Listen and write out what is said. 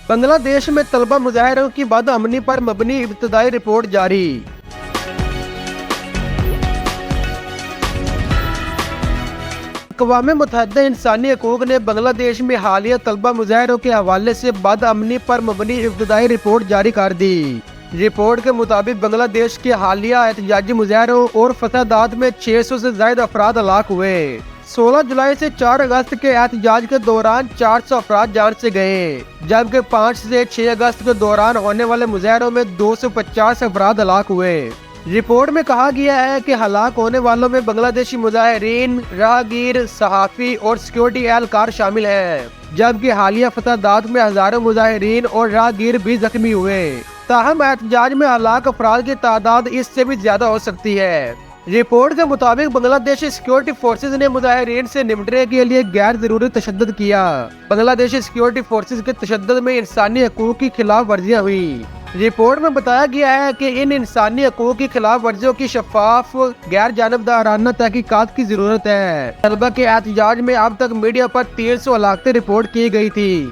بنگلہ دیش میں طلبہ مظاہروں کی بدامنی پر مبنی ابتدائی رپورٹ جاری۔ اقوام متحدہ انسانی حقوق نے بنگلہ دیش میں حالیہ طلبہ مظاہروں کے حوالے سے بدامنی پر مبنی ابتدائی رپورٹ جاری کر دی۔ رپورٹ کے مطابق بنگلہ دیش کے حالیہ احتجاجی مظاہروں اور فسادات میں 600 سے زائد افراد ہلاک ہوئے۔ 16 جولائی سے 4 اگست کے احتجاج کے دوران 400 افراد جان سے گئے، جبکہ 5 سے 6 اگست کے دوران ہونے والے مظاہروں میں 250 افراد ہلاک ہوئے۔ رپورٹ میں کہا گیا ہے کہ ہلاک ہونے والوں میں بنگلہ دیشی مظاہرین، راہگیر، صحافی اور سیکیورٹی اہلکار شامل ہیں، جبکہ حالیہ فسادات میں ہزاروں مظاہرین اور راہگیر بھی زخمی ہوئے۔ تاہم احتجاج میں ہلاک افراد کی تعداد اس سے بھی زیادہ ہو سکتی ہے۔ رپورٹ کے مطابق بنگلہ دیشی سیکیورٹی فورسز نے مظاہرین سے نمٹنے کے لیے غیر ضروری تشدد کیا۔ بنگلہ دیشی سیکیورٹی فورسز کے تشدد میں انسانی حقوق کی خلاف ورزیاں ہوئیں۔ رپورٹ میں بتایا گیا ہے کہ ان انسانی حقوق کی خلاف ورزیوں کی شفاف، غیر جانبدارانہ تحقیقات کی ضرورت ہے۔ طلبہ کے احتجاج میں اب تک میڈیا پر 300 ہلاکتیں رپورٹ کی گئی تھی۔